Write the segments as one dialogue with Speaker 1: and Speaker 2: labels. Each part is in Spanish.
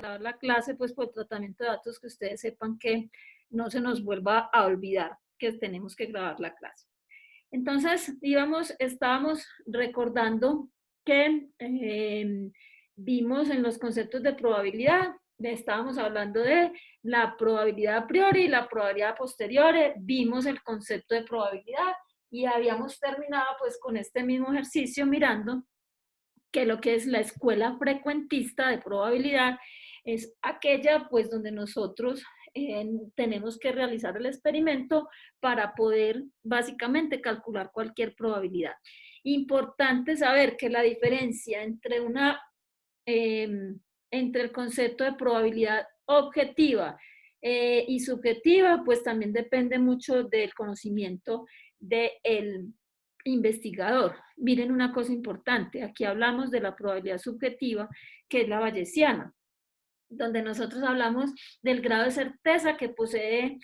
Speaker 1: grabar la clase, pues por tratamiento de datos, que ustedes sepan que no se nos vuelva a olvidar que tenemos que grabar la clase. Entonces, estábamos recordando que vimos en los conceptos de probabilidad, estábamos hablando de la probabilidad a priori y la probabilidad a posteriori, vimos el concepto de probabilidad y habíamos terminado pues con este mismo ejercicio mirando que lo que es la escuela frecuentista de probabilidad es aquella pues donde nosotros tenemos que realizar el experimento para poder básicamente calcular cualquier probabilidad. Importante saber que la diferencia entre entre el concepto de probabilidad objetiva y subjetiva, pues también depende mucho del conocimiento del investigador. Miren una cosa importante, aquí hablamos de la probabilidad subjetiva, que es la bayesiana, donde nosotros hablamos del grado de certeza que posee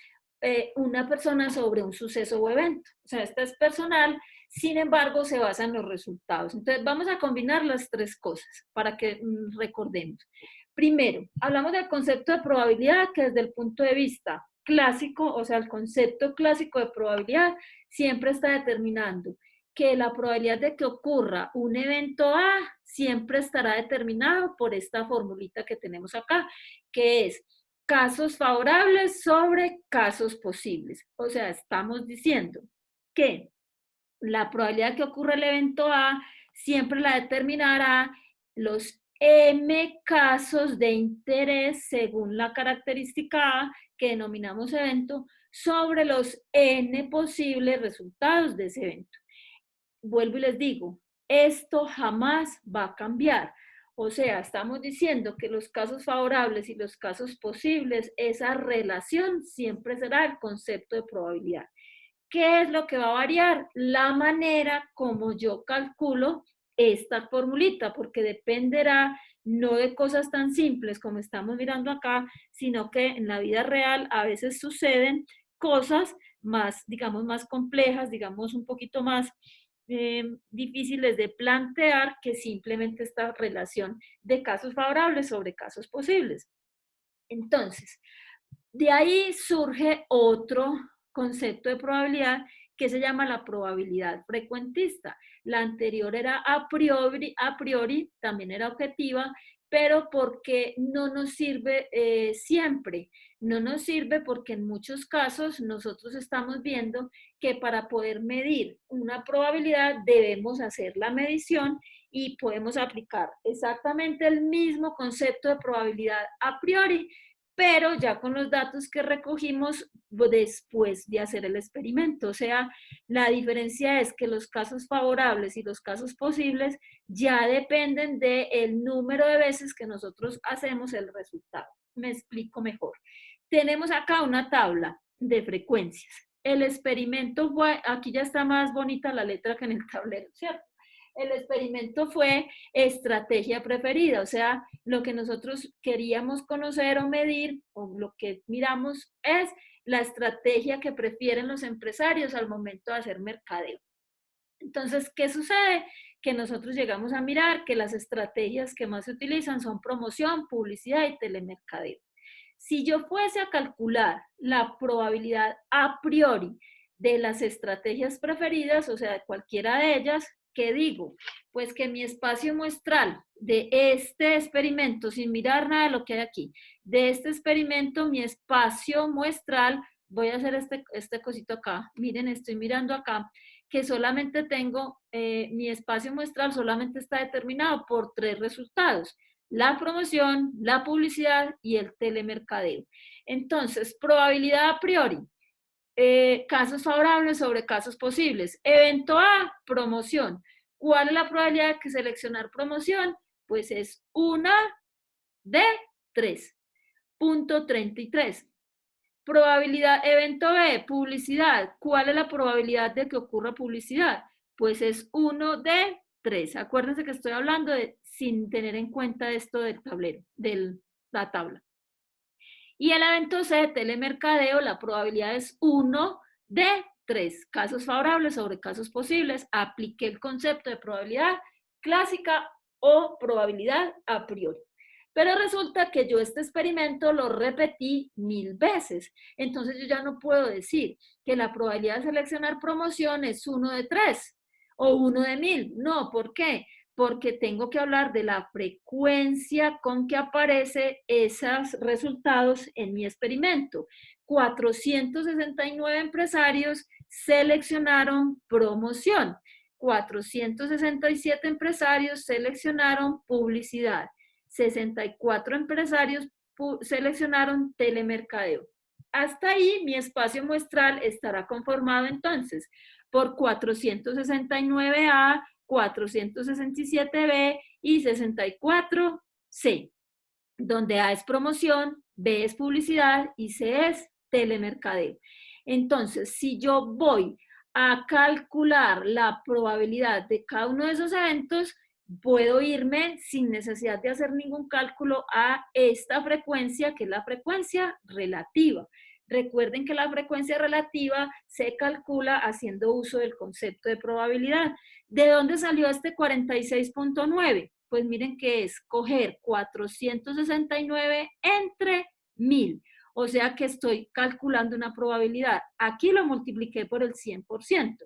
Speaker 1: una persona sobre un suceso o evento. O sea, esta es personal, sin embargo, se basa en los resultados. Entonces, vamos a combinar las tres cosas para que recordemos. Primero, hablamos del concepto de probabilidad, que desde el punto de vista clásico, o sea, el concepto clásico de probabilidad siempre está determinando que la probabilidad de que ocurra un evento A siempre estará determinado por esta formulita que tenemos acá, que es casos favorables sobre casos posibles. O sea, estamos diciendo que la probabilidad de que ocurra el evento A siempre la determinará los M casos de interés según la característica A que denominamos evento sobre los N posibles resultados de ese evento. Vuelvo y les digo, esto jamás va a cambiar. O sea, estamos diciendo que los casos favorables y los casos posibles, esa relación siempre será el concepto de probabilidad. ¿Qué es lo que va a variar? La manera como yo calculo esta formulita, porque dependerá no de cosas tan simples como estamos mirando acá, sino que en la vida real a veces suceden cosas más, digamos, más complejas, digamos, un poquito más difíciles de plantear que simplemente esta relación de casos favorables sobre casos posibles. Entonces, de ahí surge otro concepto de probabilidad que se llama la probabilidad frecuentista. La anterior era a priori, también era objetiva, pero porque no nos sirve siempre. No nos sirve porque en muchos casos nosotros estamos viendo que para poder medir una probabilidad debemos hacer la medición y podemos aplicar exactamente el mismo concepto de probabilidad a priori, pero ya con los datos que recogimos después de hacer el experimento. O sea, la diferencia es que los casos favorables y los casos posibles ya dependen del número de veces que nosotros hacemos el resultado. Me explico mejor. Tenemos acá una tabla de frecuencias. El experimento fue, aquí ya está más bonita la letra que en el tablero, ¿cierto? El experimento fue estrategia preferida, o sea, lo que nosotros queríamos conocer o medir, o lo que miramos es la estrategia que prefieren los empresarios al momento de hacer mercadeo. Entonces, ¿qué sucede? Que nosotros llegamos a mirar que las estrategias que más se utilizan son promoción, publicidad y telemercadeo. Si yo fuese a calcular la probabilidad a priori de las estrategias preferidas, o sea, de cualquiera de ellas, ¿qué digo? Pues que mi espacio muestral de este experimento, sin mirar nada de lo que hay aquí, de este experimento, mi espacio muestral, voy a hacer este cosito acá, miren, estoy mirando acá, que solamente tengo, mi espacio muestral solamente está determinado por 3 resultados: la promoción, la publicidad y el telemercadeo. Entonces, probabilidad a priori, casos favorables sobre casos posibles. Evento A, promoción. ¿Cuál es la probabilidad de que seleccionar promoción? Pues es 1 de 3. Punto 33. Probabilidad, evento B, publicidad. ¿Cuál es la probabilidad de que ocurra publicidad? Pues es 1 de 3. Acuérdense que estoy hablando de sin tener en cuenta esto del tablero, de la tabla. Y el evento C, telemercadeo, la probabilidad es 1 de 3. Casos favorables sobre casos posibles. Apliqué el concepto de probabilidad clásica o probabilidad a priori. Pero resulta que yo este experimento lo repetí 1000 veces. Entonces yo ya no puedo decir que la probabilidad de seleccionar promoción es 1 de 3 o 1 de 1000. No, ¿por qué? Porque tengo que hablar de la frecuencia con que aparece esos resultados en mi experimento. 469 empresarios seleccionaron promoción. 467 empresarios seleccionaron publicidad. 64 empresarios seleccionaron telemercadeo. Hasta ahí mi espacio muestral estará conformado entonces por 469A, 467B y 64C, donde A es promoción, B es publicidad y C es telemercadeo. Entonces, si yo voy a calcular la probabilidad de cada uno de esos eventos, puedo irme sin necesidad de hacer ningún cálculo a esta frecuencia, que es la frecuencia relativa. Recuerden que la frecuencia relativa se calcula haciendo uso del concepto de probabilidad. ¿De dónde salió este 46.9? Pues miren que es coger 469 entre 1000. O sea que estoy calculando una probabilidad. Aquí lo multipliqué por el 100%.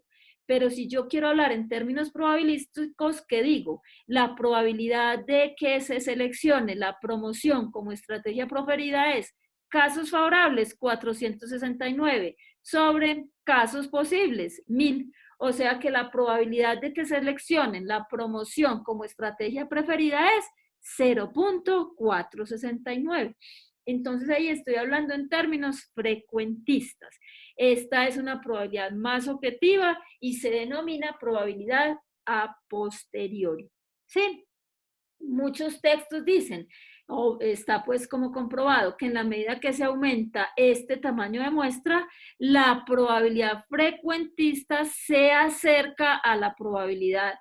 Speaker 1: Pero si yo quiero hablar en términos probabilísticos, ¿qué digo? La probabilidad de que se seleccione la promoción como estrategia preferida es casos favorables 469 sobre casos posibles 1000. O sea que la probabilidad de que seleccionen la promoción como estrategia preferida es 0.469. Entonces ahí estoy hablando en términos frecuentistas. Esta es una probabilidad más objetiva y se denomina probabilidad a posteriori. ¿Sí? Muchos textos dicen, o está pues como comprobado, que en la medida que se aumenta este tamaño de muestra, la probabilidad frecuentista se acerca a la probabilidad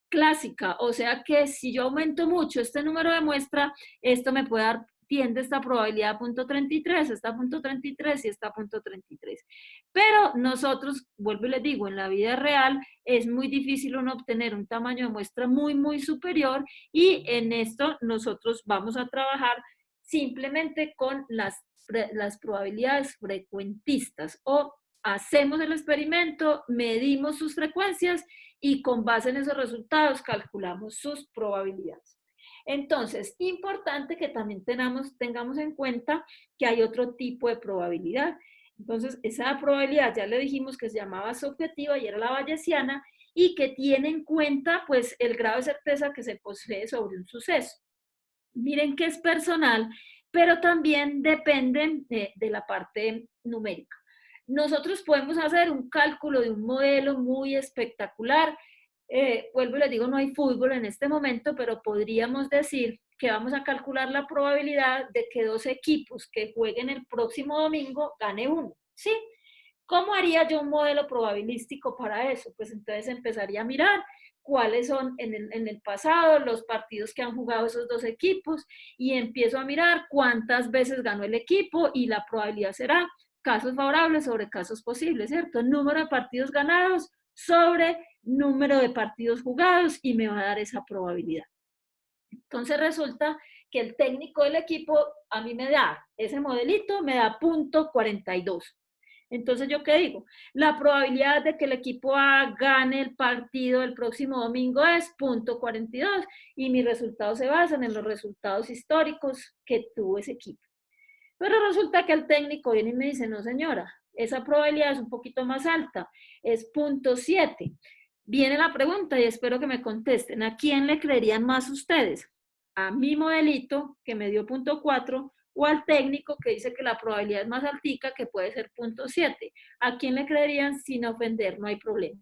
Speaker 1: clásica. O sea que si yo aumento mucho este número de muestra, esto me puede dar, tiende esta probabilidad a punto 33, está a punto 33 y está a punto 33. Pero nosotros, vuelvo y les digo, en la vida real es muy difícil uno obtener un tamaño de muestra muy, muy superior y en esto nosotros vamos a trabajar simplemente con las probabilidades frecuentistas o hacemos el experimento, medimos sus frecuencias y con base en esos resultados calculamos sus probabilidades. Entonces, importante que también tengamos en cuenta que hay otro tipo de probabilidad. Entonces, esa probabilidad ya le dijimos que se llamaba subjetiva y era la bayesiana y que tiene en cuenta pues el grado de certeza que se posee sobre un suceso. Miren que es personal, pero también depende de la parte numérica. Nosotros podemos hacer un cálculo de un modelo muy espectacular. Vuelvo y les digo, no hay fútbol en este momento, pero podríamos decir que vamos a calcular la probabilidad de que dos equipos que jueguen el próximo domingo gane uno. ¿Sí? ¿Cómo haría yo un modelo probabilístico para eso? Pues entonces empezaría a mirar cuáles son en el pasado los partidos que han jugado esos dos equipos y empiezo a mirar cuántas veces ganó el equipo y la probabilidad será casos favorables sobre casos posibles, ¿cierto? Número de partidos ganados sobre número de partidos jugados y me va a dar esa probabilidad. Entonces resulta que el técnico del equipo a mí me da ese modelito, me da .42. Entonces, ¿yo qué digo? La probabilidad de que el equipo A gane el partido el próximo domingo es .42 y mis resultados se basan en los resultados históricos que tuvo ese equipo. Pero resulta que el técnico viene y me dice, no señora, esa probabilidad es un poquito más alta, es .7. Viene la pregunta y espero que me contesten, ¿a quién le creerían más ustedes? ¿A mi modelito que me dio .4 o al técnico que dice que la probabilidad es más altica que puede ser .7? ¿A quién le creerían sin ofender? No hay problema.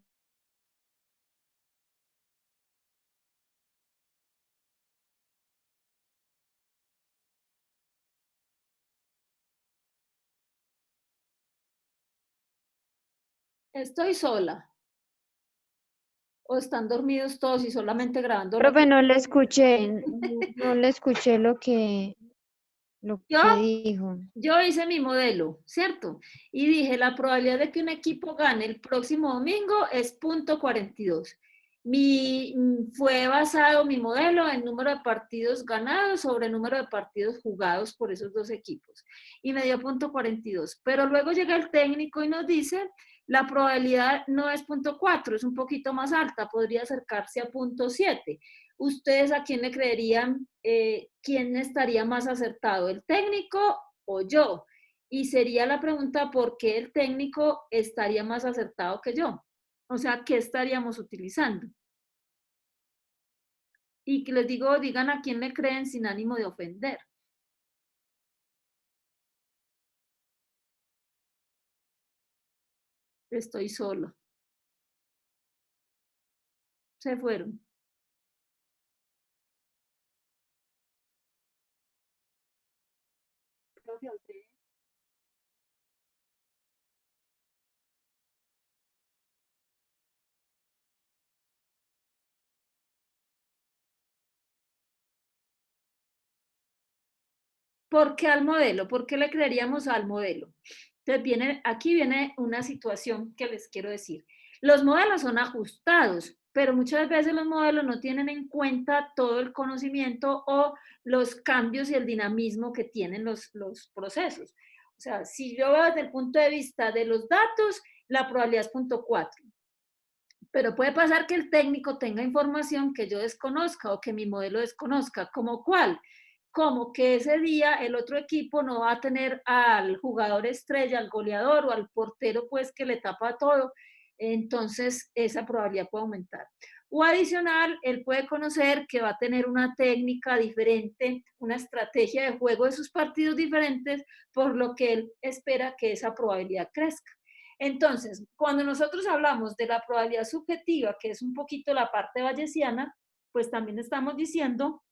Speaker 1: Estoy sola o están dormidos todos y solamente grabando
Speaker 2: Profe,
Speaker 1: rápido.
Speaker 2: no le escuché, no le escuché lo
Speaker 1: Yo
Speaker 2: que dijo.
Speaker 1: Yo hice mi modelo, ¿cierto? Y dije, la probabilidad de que un equipo gane el próximo domingo es .42. Fue basado mi modelo en número de partidos ganados sobre número de partidos jugados por esos dos equipos. Y me dio punto 42. Pero luego llega el técnico y nos dice, la probabilidad no es punto 4, es un poquito más alta, podría acercarse a punto 7. ¿Ustedes a quién le creerían, quién estaría más acertado, el técnico o yo? Y sería la pregunta, ¿por qué el técnico estaría más acertado que yo? O sea, ¿qué estaríamos utilizando? Y que les digo, digan a quién le creen sin ánimo de ofender. Estoy solo. Se fueron. ¿Por qué al modelo? ¿Por qué le creeríamos al modelo? Entonces, aquí viene una situación que les quiero decir. Los modelos son ajustados, pero muchas veces los modelos no tienen en cuenta todo el conocimiento o los cambios y el dinamismo que tienen los procesos. O sea, si yo veo desde el punto de vista de los datos, la probabilidad es 0.4. Pero puede pasar que el técnico tenga información que yo desconozca o que mi modelo desconozca. ¿Como cuál? Como que ese día el otro equipo no va a tener al jugador estrella, al goleador o al portero, pues que le tapa todo. Entonces, esa probabilidad puede aumentar. O adicional, él puede conocer que va a tener una técnica diferente, una estrategia de juego de sus partidos diferentes, por lo que él espera que esa probabilidad crezca. Entonces, cuando nosotros hablamos de la probabilidad subjetiva, que es un poquito la parte bayesiana, pues también estamos diciendo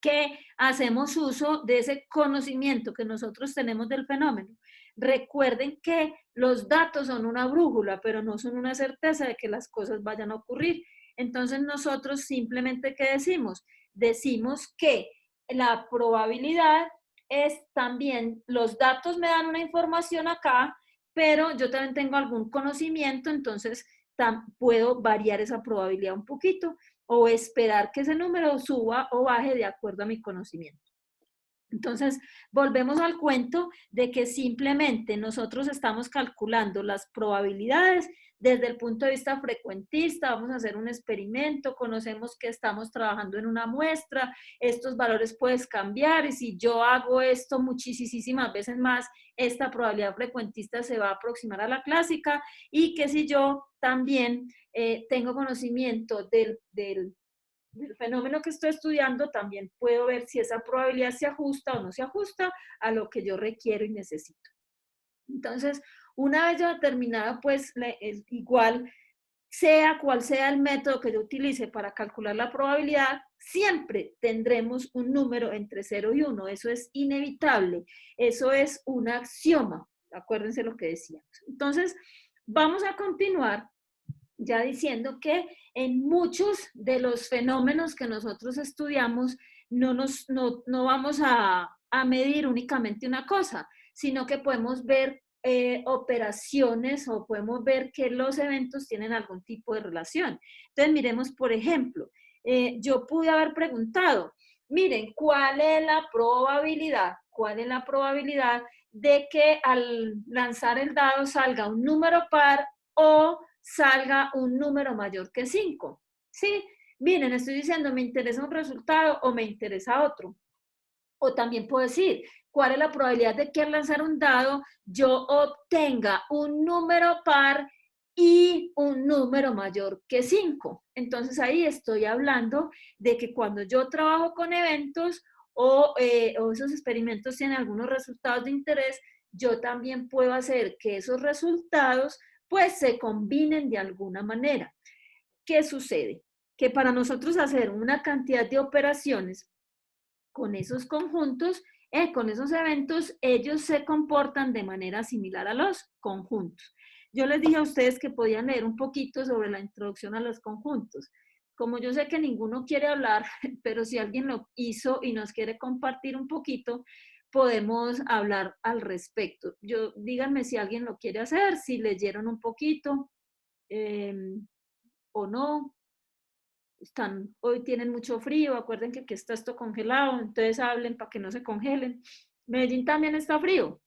Speaker 1: que hacemos uso de ese conocimiento que nosotros tenemos del fenómeno. Recuerden que los datos son una brújula, pero no son una certeza de que las cosas vayan a ocurrir. Entonces nosotros simplemente, ¿qué decimos? Decimos que la probabilidad es también, los datos me dan una información acá, pero yo también tengo algún conocimiento, entonces puedo variar esa probabilidad un poquito o esperar que ese número suba o baje de acuerdo a mi conocimiento. Entonces, volvemos al cuento de que simplemente nosotros estamos calculando las probabilidades desde el punto de vista frecuentista, vamos a hacer un experimento, conocemos que estamos trabajando en una muestra, estos valores pueden cambiar y si yo hago esto muchísimas veces más, esta probabilidad frecuentista se va a aproximar a la clásica y que si yo también tengo conocimiento del fenómeno que estoy estudiando, también puedo ver si esa probabilidad se ajusta o no se ajusta a lo que yo requiero y necesito. Entonces, una vez ya determinada, pues igual, sea cual sea el método que yo utilice para calcular la probabilidad, siempre tendremos un número entre 0 y 1. Eso es inevitable. Eso es un axioma. Acuérdense lo que decíamos. Entonces, vamos a continuar ya diciendo que en muchos de los fenómenos que nosotros estudiamos no vamos a medir únicamente una cosa, sino que podemos ver operaciones o podemos ver que los eventos tienen algún tipo de relación. Entonces, miremos, por ejemplo, yo pude haber preguntado, miren, ¿cuál es la probabilidad? ¿Cuál es la probabilidad de que al lanzar el dado salga un número par o salga un número mayor que 5? ¿Sí? Miren, estoy diciendo, me interesa un resultado o me interesa otro. O también puedo decir, ¿cuál es la probabilidad de que al lanzar un dado yo obtenga un número par y un número mayor que 5? Entonces ahí estoy hablando de que cuando yo trabajo con eventos o esos experimentos tienen algunos resultados de interés, yo también puedo hacer que esos resultados pues se combinen de alguna manera. ¿Qué sucede? Que para nosotros hacer una cantidad de operaciones con esos conjuntos, con esos eventos, ellos se comportan de manera similar a los conjuntos. Yo les dije a ustedes que podían leer un poquito sobre la introducción a los conjuntos. Como yo sé que ninguno quiere hablar, pero si alguien lo hizo y nos quiere compartir un poquito, podemos hablar al respecto. Díganme si alguien lo quiere hacer, si leyeron un poquito o no. hoy tienen mucho frío, acuerden que aquí está esto congelado, entonces hablen para que no se congelen. Medellín también está frío.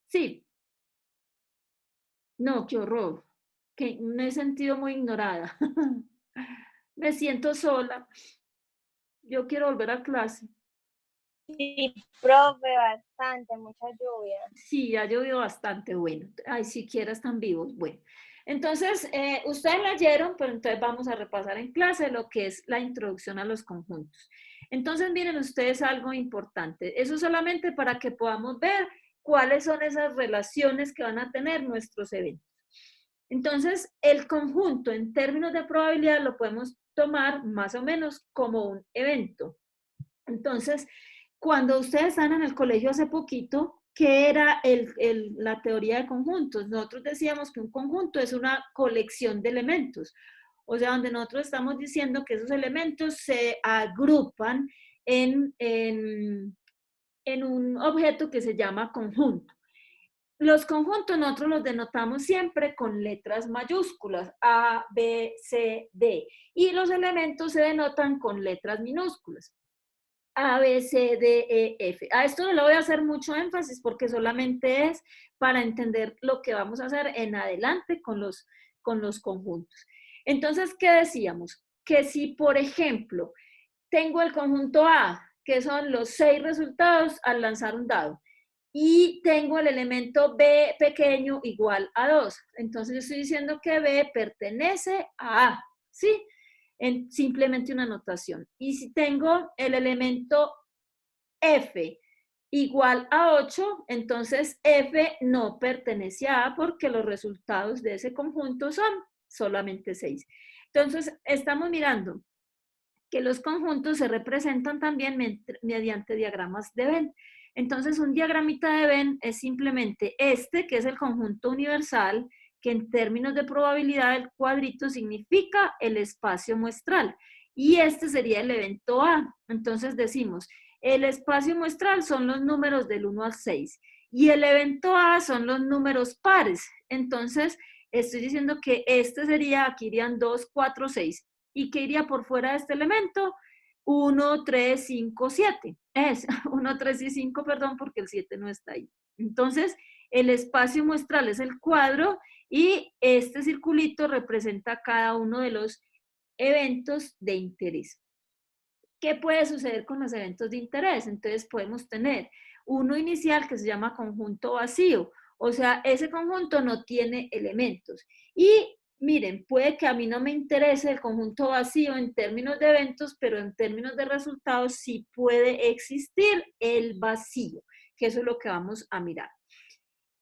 Speaker 1: Sí, no, qué horror, que me he sentido muy ignorada. Me siento sola, yo quiero volver a clase.
Speaker 3: Sí, profe, bastante, mucha lluvia.
Speaker 1: Sí, ha llovido bastante, bueno. Ay, siquiera están vivos, bueno. Entonces, ustedes leyeron, pero entonces vamos a repasar en clase lo que es la introducción a los conjuntos. Entonces, miren ustedes algo importante. Eso solamente para que podamos ver cuáles son esas relaciones que van a tener nuestros eventos. Entonces, el conjunto en términos de probabilidad lo podemos tomar más o menos como un evento. Entonces, cuando ustedes están en el colegio hace poquito, ¿qué era la teoría de conjuntos? Nosotros decíamos que un conjunto es una colección de elementos. O sea, donde nosotros estamos diciendo que esos elementos se agrupan en un objeto que se llama conjunto. Los conjuntos nosotros los denotamos siempre con letras mayúsculas, A, B, C, D. Y los elementos se denotan con letras minúsculas. A, B, C, D, E, F. A esto no le voy a hacer mucho énfasis porque solamente es para entender lo que vamos a hacer en adelante con los conjuntos. Entonces, ¿qué decíamos? Que si, por ejemplo, tengo el conjunto A, que son los 6 resultados al lanzar un dado, y tengo el elemento B pequeño igual a 2. Entonces, yo estoy diciendo que B pertenece a A, ¿sí? Simplemente una anotación. Y si tengo el elemento F igual a 8, entonces F no pertenece a A porque los resultados de ese conjunto son solamente 6. Entonces, estamos mirando que los conjuntos se representan también mediante diagramas de Venn. Entonces, un diagramita de Venn es simplemente este, que es el conjunto universal, que en términos de probabilidad el cuadrito significa el espacio muestral. Y este sería el evento A. Entonces decimos, el espacio muestral son los números del 1 al 6 y el evento A son los números pares. Entonces, estoy diciendo que este sería, aquí irían 2, 4, 6. ¿Y qué iría por fuera de este elemento? 1, 3, 5, 7. Es 1, 3 y 5, perdón, porque el 7 no está ahí. Entonces, el espacio muestral es el cuadro y este circulito representa cada uno de los eventos de interés. ¿Qué puede suceder con los eventos de interés? Entonces podemos tener uno inicial que se llama conjunto vacío, o sea, ese conjunto no tiene elementos. Y miren, puede que a mí no me interese el conjunto vacío en términos de eventos, pero en términos de resultados sí puede existir el vacío, que eso es lo que vamos a mirar.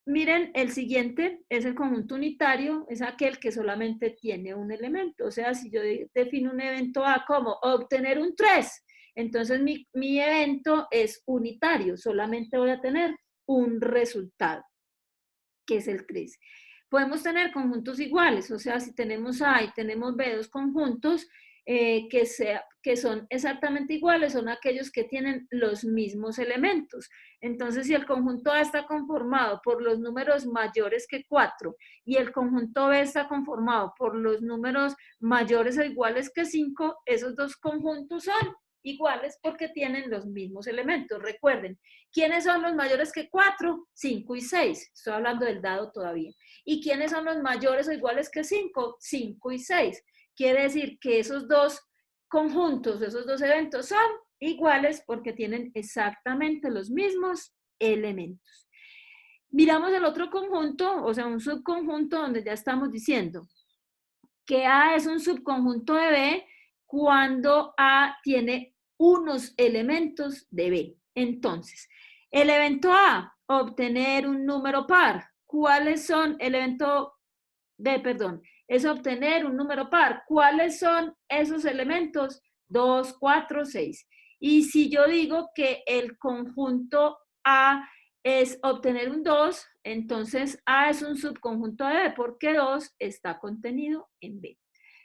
Speaker 1: Miren, el siguiente es el conjunto unitario, es aquel que solamente tiene un elemento. O sea, si yo defino un evento A como obtener un 3, entonces mi evento es unitario, solamente voy a tener un resultado, que es el 3. Podemos tener conjuntos iguales, o sea, si tenemos A y tenemos B, dos conjuntos que son exactamente iguales, son aquellos que tienen los mismos elementos. Entonces, si el conjunto A está conformado por los números mayores que 4 y el conjunto B está conformado por los números mayores o iguales que 5, esos dos conjuntos son iguales porque tienen los mismos elementos. Recuerden, ¿quiénes son los mayores que 4? 5 y 6. Estoy hablando del dado todavía. ¿Y quiénes son los mayores o iguales que 5? 5 y 6. Quiere decir que esos dos conjuntos, esos dos eventos son iguales porque tienen exactamente los mismos elementos. Miramos el otro conjunto, o sea, un subconjunto donde ya estamos diciendo que A es un subconjunto de B cuando A tiene unos elementos de B. Entonces, el evento A, obtener un número par. ¿Cuáles son el evento B, perdón? Es obtener un número par. ¿Cuáles son esos elementos? 2, 4, 6. Y si yo digo que el conjunto A es obtener un 2, entonces A es un subconjunto de B porque 2 está contenido en B.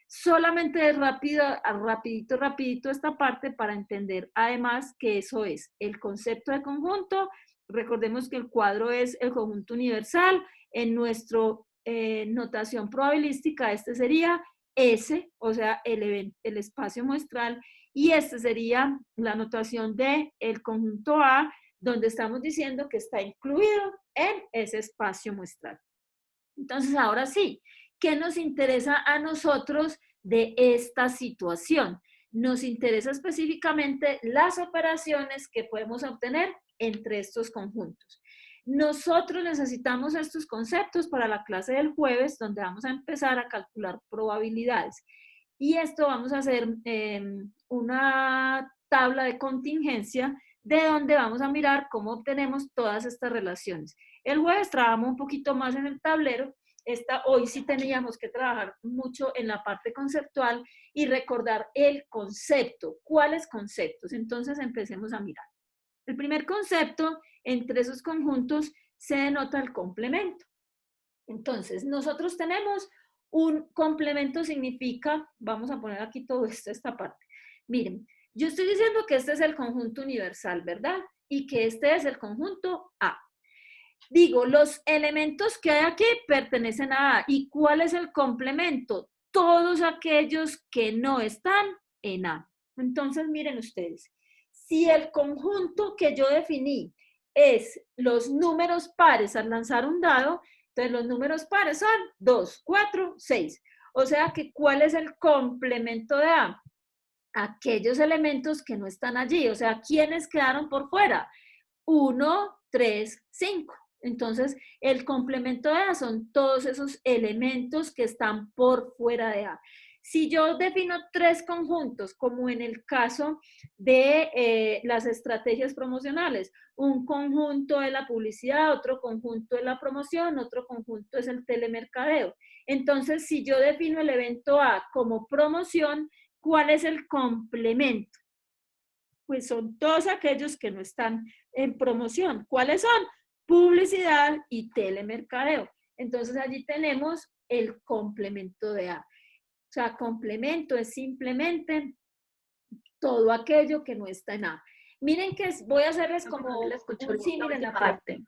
Speaker 1: Solamente rapidito esta parte para entender además que eso es el concepto de conjunto. Recordemos que el cuadro es el conjunto universal. En nuestro notación probabilística, este sería S, o sea, el espacio muestral, y este sería la notación del conjunto A, donde estamos diciendo que está incluido en ese espacio muestral. Entonces, ahora sí, ¿qué nos interesa a nosotros de esta situación? Nos interesa específicamente las operaciones que podemos obtener entre estos conjuntos. Nosotros necesitamos estos conceptos para la clase del jueves, donde vamos a empezar a calcular probabilidades. Y esto vamos a hacer una tabla de contingencia de donde vamos a mirar cómo obtenemos todas estas relaciones. El jueves trabajamos un poquito más en el tablero. Hoy sí teníamos que trabajar mucho en la parte conceptual y recordar el concepto. ¿Cuáles conceptos? Entonces empecemos a mirar. El primer concepto entre esos conjuntos se denota el complemento. Entonces, nosotros tenemos un complemento significa, vamos a poner aquí todo esto, esta parte. Miren, yo estoy diciendo que este es el conjunto universal, ¿verdad? Y que este es el conjunto A. Digo, los elementos que hay aquí pertenecen a A. ¿Y cuál es el complemento? Todos aquellos que no están en A. Entonces, miren ustedes, si el conjunto que yo definí es los números pares al lanzar un dado, entonces los números pares son 2, 4, 6. O sea que, ¿cuál es el complemento de A? Aquellos elementos que no están allí. O sea, ¿quiénes quedaron por fuera? 1, 3, 5. Entonces, el complemento de A son todos esos elementos que están por fuera de A. Si yo defino tres conjuntos, como en el caso de las estrategias promocionales, un conjunto de la publicidad, otro conjunto de la promoción, otro conjunto es el telemercadeo. Entonces, si yo defino el evento A como promoción, ¿cuál es el complemento? Pues son todos aquellos que no están en promoción. ¿Cuáles son? Publicidad y telemercadeo. Entonces allí tenemos el complemento de A. O sea, complemento es simplemente todo aquello que no está en A. Miren que voy a hacerles como un símil en la parte.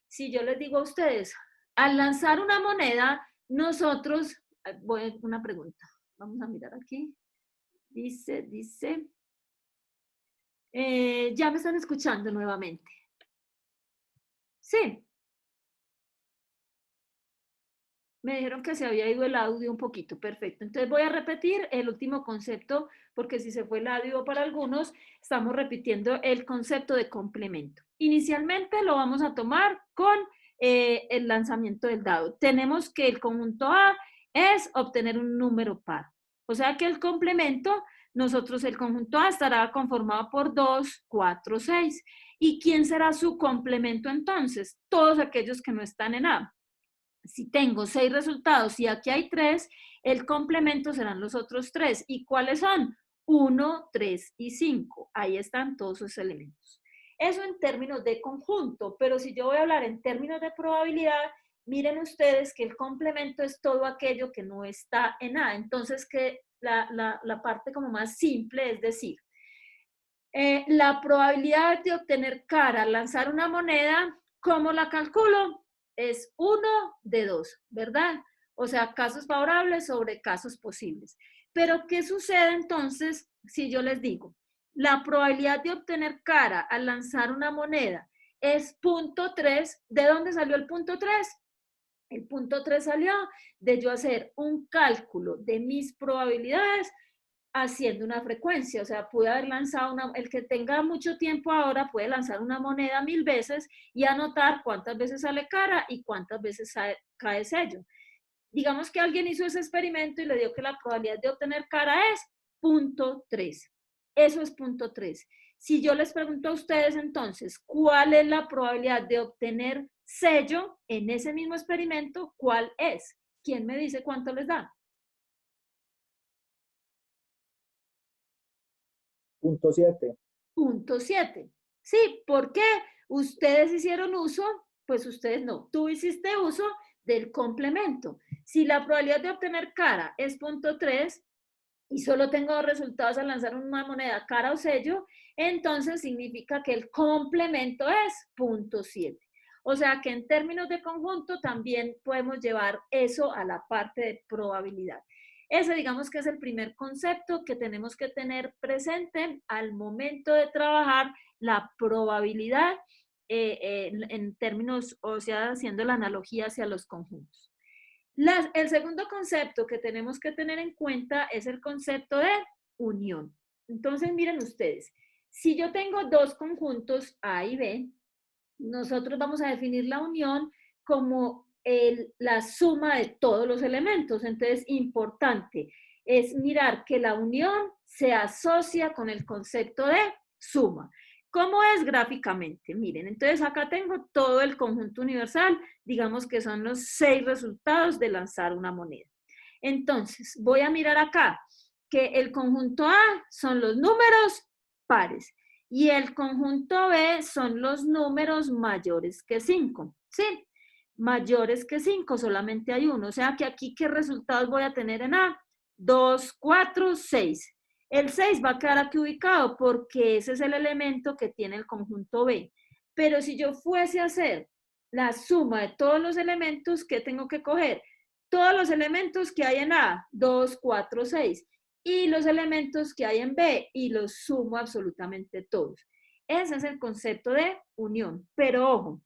Speaker 1: Si yo les digo a ustedes, al lanzar una moneda, nosotros, una pregunta, vamos a mirar aquí. Dice, ya me están escuchando nuevamente. Sí. Me dijeron que se había ido el audio un poquito, perfecto. Entonces voy a repetir el último concepto, porque si se fue el audio para algunos, estamos repitiendo el concepto de complemento. Inicialmente lo vamos a tomar con el lanzamiento del dado. Tenemos que el conjunto A es obtener un número par. O sea que el complemento, nosotros el conjunto A estará conformado por 2, 4, 6. ¿Y quién será su complemento entonces? Todos aquellos que no están en A. Si tengo 6 resultados y aquí hay 3, el complemento serán los otros 3. ¿Y cuáles son? 1, 3 y 5. Ahí están todos esos elementos. Eso en términos de conjunto, pero si yo voy a hablar en términos de probabilidad, miren ustedes que el complemento es todo aquello que no está en A. Entonces, que la parte como más simple es decir, la probabilidad de obtener cara al lanzar una moneda, ¿cómo la calculo? Es 1 de 2, ¿verdad? O sea, casos favorables sobre casos posibles. Pero, ¿qué sucede entonces si yo les digo? La probabilidad de obtener cara al lanzar una moneda es 0.3. ¿De dónde salió el 0.3? El 0.3 salió de yo hacer un cálculo de mis probabilidades haciendo una frecuencia, o sea, puede haber lanzado el que tenga mucho tiempo ahora puede lanzar una moneda 1000 veces y anotar cuántas veces sale cara y cuántas veces cae sello. Digamos que alguien hizo ese experimento y le dio que la probabilidad de obtener cara es 0.3. Eso es 0.3. Si yo les pregunto a ustedes entonces, ¿cuál es la probabilidad de obtener sello en ese mismo experimento? ¿Cuál es? ¿Quién me dice cuánto les da?
Speaker 4: 0.7.
Speaker 1: 0.7. Sí, ¿por qué? Ustedes hicieron uso, pues ustedes no. Tú hiciste uso del complemento. Si la probabilidad de obtener cara es 0.3 y solo tengo 2 resultados al lanzar una moneda, cara o sello, entonces significa que el complemento es 0.7. O sea que en términos de conjunto también podemos llevar eso a la parte de probabilidad. Ese digamos que es el primer concepto que tenemos que tener presente al momento de trabajar la probabilidad en términos, o sea, haciendo la analogía hacia los conjuntos. El segundo concepto que tenemos que tener en cuenta es el concepto de unión. Entonces, miren ustedes, si yo tengo dos conjuntos A y B, nosotros vamos a definir la unión como la suma de todos los elementos. Entonces, importante es mirar que la unión se asocia con el concepto de suma. ¿Cómo es gráficamente? Miren, entonces acá tengo todo el conjunto universal, digamos que son los 6 resultados de lanzar una moneda. Entonces, voy a mirar acá que el conjunto A son los números pares y el conjunto B son los números mayores que 5, ¿sí? Mayores que 5, solamente hay uno. O sea que aquí, ¿qué resultados voy a tener en A? 2, 4, 6. El 6 va a quedar aquí ubicado porque ese es el elemento que tiene el conjunto B. Pero si yo fuese a hacer la suma de todos los elementos, ¿qué tengo que coger? Todos los elementos que hay en A, 2, 4, 6. Y los elementos que hay en B y los sumo absolutamente todos. Ese es el concepto de unión. Pero ojo,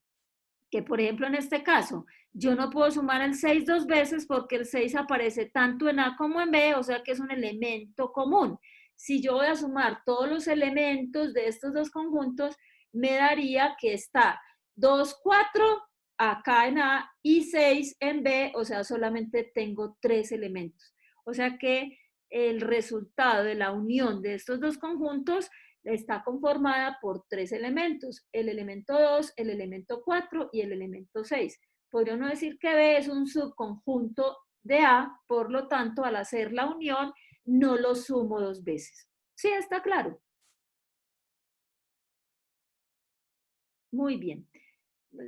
Speaker 1: que por ejemplo en este caso, yo no puedo sumar el 6 dos veces porque el 6 aparece tanto en A como en B, o sea que es un elemento común. Si yo voy a sumar todos los elementos de estos dos conjuntos, me daría que está 2, 4 acá en A y 6 en B, o sea, solamente tengo 3 elementos. O sea que el resultado de la unión de estos dos conjuntos está conformada por 3 elementos, el elemento 2, el elemento 4 y el elemento 6. Podría uno decir que B es un subconjunto de A, por lo tanto, al hacer la unión, no lo sumo dos veces. ¿Sí está claro? Muy bien.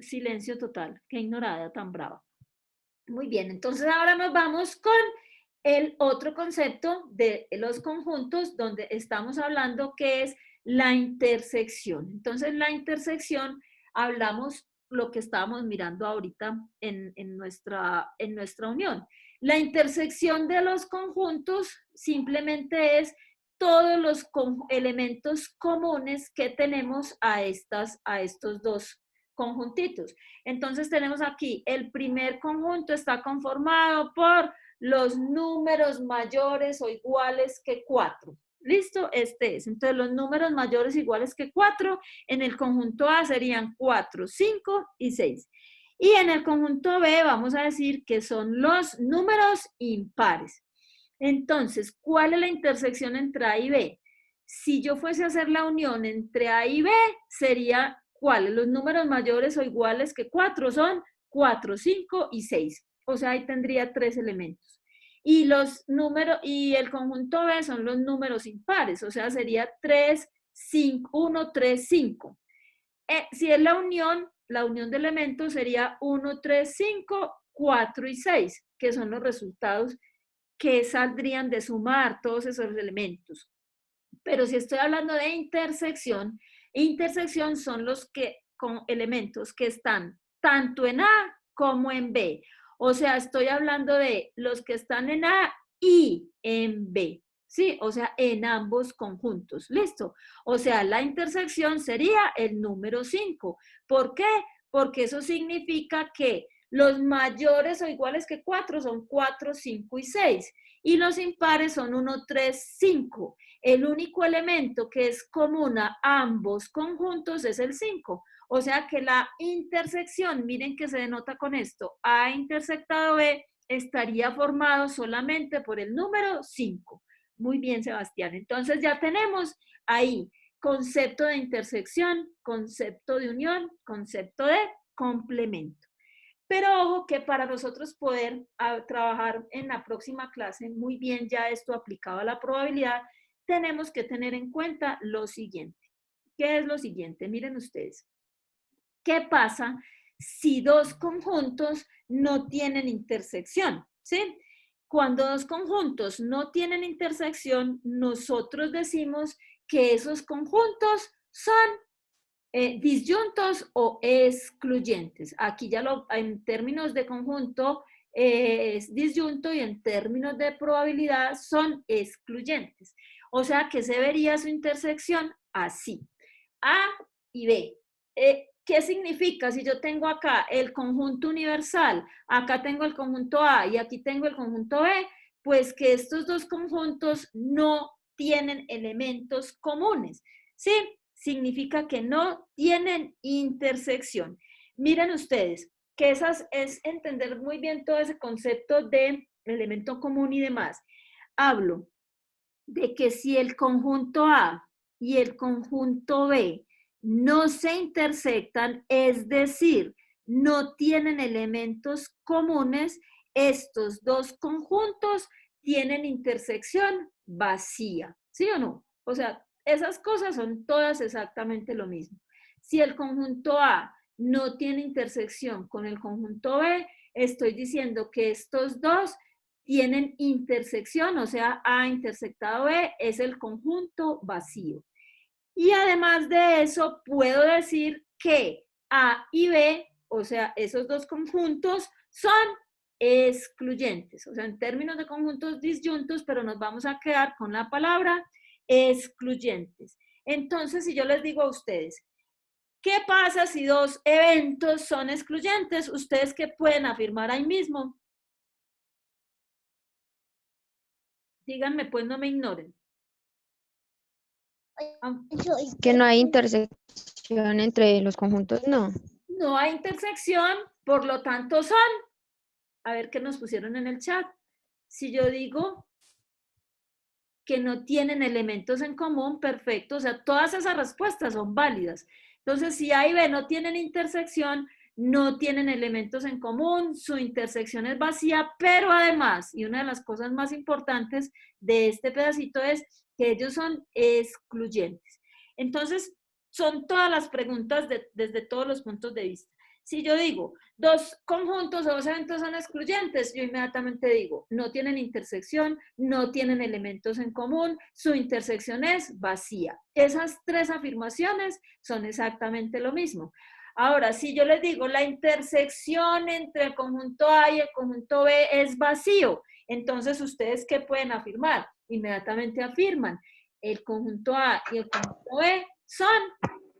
Speaker 1: Silencio total. Qué ignorada tan brava. Muy bien, entonces ahora nos vamos con el otro concepto de los conjuntos donde estamos hablando que es la intersección. Entonces la intersección, hablamos lo que estábamos mirando ahorita en nuestra unión. La intersección de los conjuntos simplemente es todos los elementos comunes que tenemos a estos dos conjuntitos. Entonces tenemos aquí, el primer conjunto está conformado por los números mayores o iguales que 4. ¿Listo? Este es. Entonces los números mayores iguales que 4 en el conjunto A serían 4, 5 y 6. Y en el conjunto B vamos a decir que son los números impares. Entonces, ¿cuál es la intersección entre A y B? Si yo fuese a hacer la unión entre A y B, sería ¿cuáles? Los números mayores o iguales que 4 son 4, 5 y 6. O sea, ahí tendría 3 elementos. Y los números, y el conjunto B son los números impares, o sea, sería 3, 5, 1, 3, 5. Si es la unión de elementos sería 1, 3, 5, 4 y 6, que son los resultados que saldrían de sumar todos esos elementos. Pero si estoy hablando de intersección son los con elementos que están tanto en A como en B. O sea, estoy hablando de los que están en A y en B. ¿Sí? O sea, en ambos conjuntos. ¿Listo? O sea, la intersección sería el número 5. ¿Por qué? Porque eso significa que los mayores o iguales que 4 son 4, 5 y 6. Y los impares son 1, 3, 5. El único elemento que es común a ambos conjuntos es el 5. O sea que la intersección, miren que se denota con esto, A intersectado B estaría formado solamente por el número 5. Muy bien, Sebastián. Entonces ya tenemos ahí concepto de intersección, concepto de unión, concepto de complemento. Pero ojo que para nosotros poder trabajar en la próxima clase muy bien ya esto aplicado a la probabilidad, tenemos que tener en cuenta lo siguiente. ¿Qué es lo siguiente? Miren ustedes. ¿Qué pasa si dos conjuntos no tienen intersección? ¿Sí? Cuando dos conjuntos no tienen intersección, nosotros decimos que esos conjuntos son disyuntos o excluyentes. Aquí ya en términos de conjunto es disyunto y en términos de probabilidad son excluyentes. O sea que se vería su intersección así. A y B. ¿Qué significa? Si yo tengo acá el conjunto universal, acá tengo el conjunto A y aquí tengo el conjunto B, pues que estos dos conjuntos no tienen elementos comunes, ¿sí? Significa que no tienen intersección. Miren ustedes, que esas es entender muy bien todo ese concepto de elemento común y demás. Hablo de que si el conjunto A y el conjunto B no se intersectan, es decir, no tienen elementos comunes, estos dos conjuntos tienen intersección vacía, ¿sí o no? O sea, esas cosas son todas exactamente lo mismo. Si el conjunto A no tiene intersección con el conjunto B, estoy diciendo que estos dos tienen intersección, o sea, A intersectado B es el conjunto vacío. Y además de eso, puedo decir que A y B, o sea, esos dos conjuntos son excluyentes, o sea, en términos de conjuntos disyuntos, pero nos vamos a quedar con la palabra excluyentes. Entonces, si yo les digo a ustedes, ¿qué pasa si dos eventos son excluyentes? ¿Ustedes qué pueden afirmar ahí mismo? Díganme, pues no me ignoren.
Speaker 2: Que no hay intersección entre los conjuntos, no.
Speaker 1: No hay intersección, por lo tanto son. A ver qué nos pusieron en el chat. Si yo digo que no tienen elementos en común, perfecto. O sea, todas esas respuestas son válidas. Entonces, si A y B no tienen intersección, no tienen elementos en común, su intersección es vacía, pero además, y una de las cosas más importantes de este pedacito es que ellos son excluyentes. Entonces, son todas las preguntas desde todos los puntos de vista. Si yo digo, dos conjuntos o dos eventos son excluyentes, yo inmediatamente digo, no tienen intersección, no tienen elementos en común, su intersección es vacía. Esas tres afirmaciones son exactamente lo mismo. Ahora, si yo les digo, la intersección entre el conjunto A y el conjunto B es vacío, entonces, ¿ustedes qué pueden afirmar? Inmediatamente afirman, el conjunto A y el conjunto B son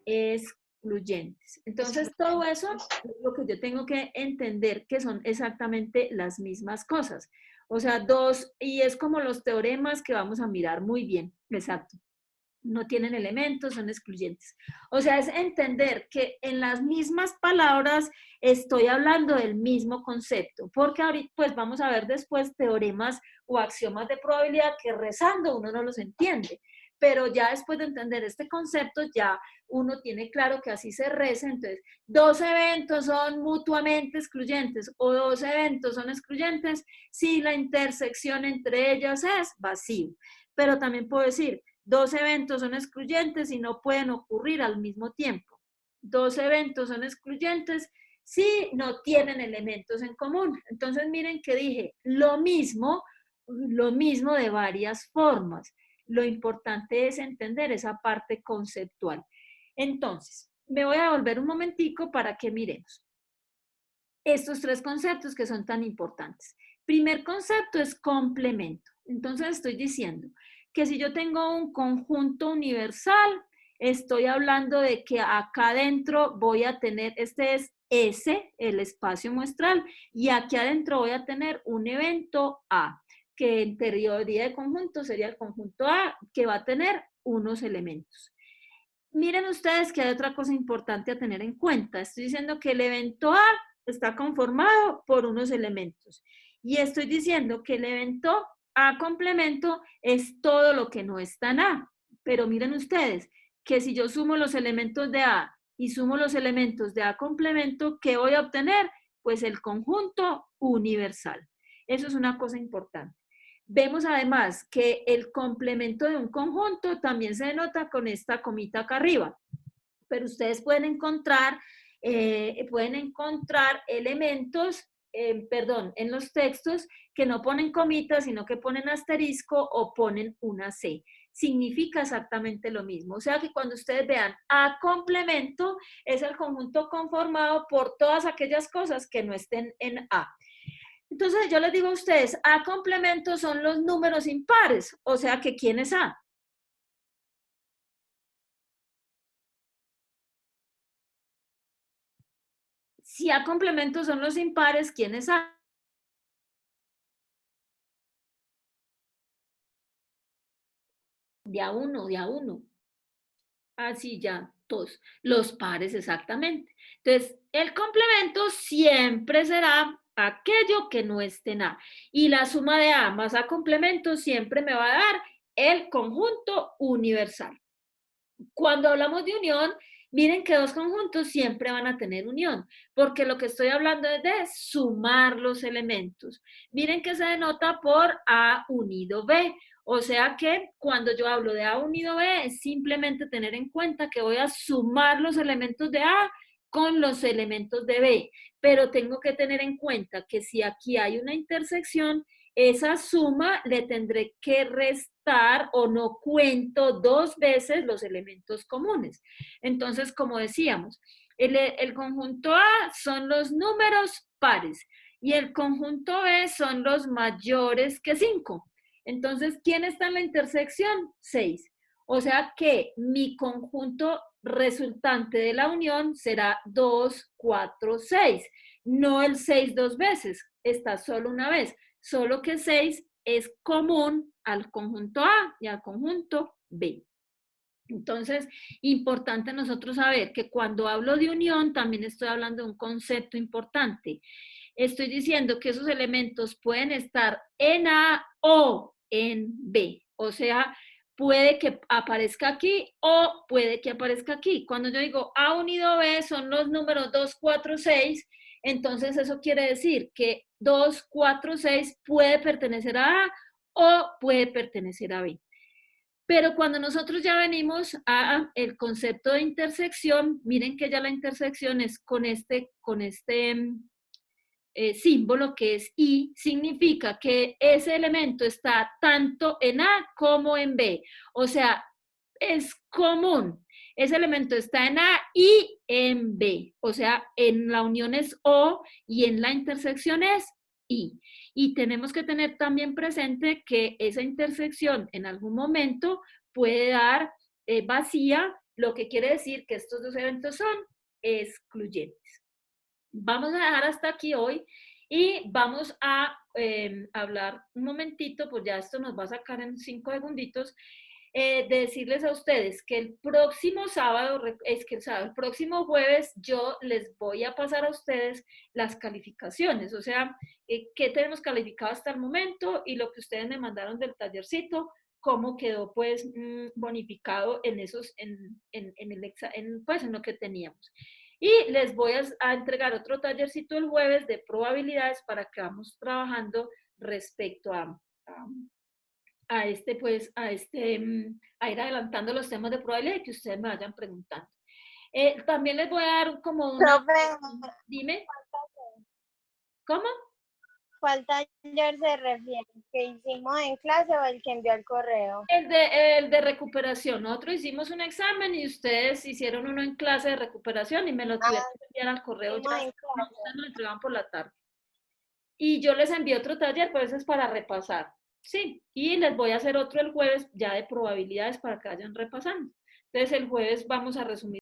Speaker 1: excluyentes. Entonces, todo eso es lo que yo tengo que entender que son exactamente las mismas cosas. O sea, dos, y es como los teoremas que vamos a mirar muy bien, exacto. No tienen elementos, son excluyentes. O sea, es entender que en las mismas palabras estoy hablando del mismo concepto, porque ahorita pues vamos a ver después teoremas o axiomas de probabilidad que rezando uno no los entiende, pero ya después de entender este concepto ya uno tiene claro que así se reza. Entonces, dos eventos son mutuamente excluyentes o dos eventos son excluyentes si la intersección entre ellas es vacío. Pero también puedo decir, dos eventos son excluyentes y no pueden ocurrir al mismo tiempo. Dos eventos son excluyentes si no tienen elementos en común. Entonces, miren que dije lo mismo de varias formas. Lo importante es entender esa parte conceptual. Entonces, me voy a volver un momentico para que miremos estos tres conceptos que son tan importantes. Primer concepto es complemento. Entonces, estoy diciendo que si yo tengo un conjunto universal, estoy hablando de que acá adentro voy a tener, este es S, el espacio muestral, y aquí adentro voy a tener un evento A, que en teoría de conjunto sería el conjunto A, que va a tener unos elementos. Miren ustedes que hay otra cosa importante a tener en cuenta. Estoy diciendo que el evento A está conformado por unos elementos. Y estoy diciendo que el evento A complemento es todo lo que no está en A. Pero miren ustedes que si yo sumo los elementos de A y sumo los elementos de A complemento, ¿qué voy a obtener? Pues el conjunto universal. Eso es una cosa importante. Vemos además que el complemento de un conjunto también se denota con esta comita acá arriba. Pero ustedes pueden encontrar elementos, en los textos que no ponen comita, sino que ponen asterisco o ponen una C. significa exactamente lo mismo. O sea que cuando ustedes vean A complemento, es el conjunto conformado por todas aquellas cosas que no estén en A. Entonces yo les digo a ustedes, A complemento son los números impares, o sea que ¿quién es A? Si A complemento son los impares, ¿quién es A? De a uno. Así ya, todos. Los pares, exactamente. Entonces, el complemento siempre será aquello que no esté en A. Y la suma de A más A complemento siempre me va a dar el conjunto universal. Cuando hablamos de unión, miren que dos conjuntos siempre van a tener unión, porque lo que estoy hablando es de sumar los elementos. Miren que se denota por A unido B. O sea que cuando yo hablo de A unido B, es simplemente tener en cuenta que voy a sumar los elementos de A con los elementos de B. Pero tengo que tener en cuenta que si aquí hay una intersección, esa suma le tendré que restar o no cuento dos veces los elementos comunes. Entonces, como decíamos, el conjunto A son los números pares y el conjunto B son los mayores que 5. Entonces, ¿quién está en la intersección? 6. O sea que mi conjunto resultante de la unión será 2, 4, 6. No el 6 dos veces, está solo una vez. Solo que 6 es común al conjunto A y al conjunto B. Entonces, importante nosotros saber que cuando hablo de unión, también estoy hablando de un concepto importante. Estoy diciendo que esos elementos pueden estar en A o en B. O sea, puede que aparezca aquí o puede que aparezca aquí. Cuando yo digo A unido B son los números 2, 4, 6, entonces eso quiere decir que 2, 4, 6 puede pertenecer a A o puede pertenecer a B. Pero cuando nosotros ya venimos a el concepto de intersección, miren que ya la intersección es con este símbolo que es I, significa que ese elemento está tanto en A como en B. O sea, es común. Ese elemento está en A y en B. O sea, en la unión es O y en la intersección es I. Y tenemos que tener también presente que esa intersección en algún momento puede dar vacía, lo que quiere decir que estos dos eventos son excluyentes. Vamos a dejar hasta aquí hoy y vamos a hablar un momentito, pues ya esto nos va a sacar en 5 segunditos, de decirles a ustedes que el próximo sábado, el próximo jueves yo les voy a pasar a ustedes las calificaciones, o sea, qué tenemos calificado hasta el momento y lo que ustedes me mandaron del tallercito, cómo quedó pues bonificado en esos, pues en lo que teníamos. Y les voy a entregar otro tallercito el jueves de probabilidades para que vamos trabajando respecto a ir adelantando los temas de probabilidad y que ustedes me vayan preguntando. También les voy a dar como una...
Speaker 3: Profe,
Speaker 1: Dime. ¿Cómo?
Speaker 3: ¿cuál taller se refiere? ¿Que hicimos en clase o el que envió el correo?
Speaker 1: El de recuperación. Nosotros hicimos un examen y ustedes hicieron uno en clase de recuperación y me lo tuvieron que enviar al correo. Ya
Speaker 3: en clase.
Speaker 1: ustedes me lo entregaban por la tarde. Y yo les envié otro taller, pero eso es para repasar. Sí, y les voy a hacer otro el jueves ya de probabilidades para que vayan repasando. Entonces el jueves vamos a resumir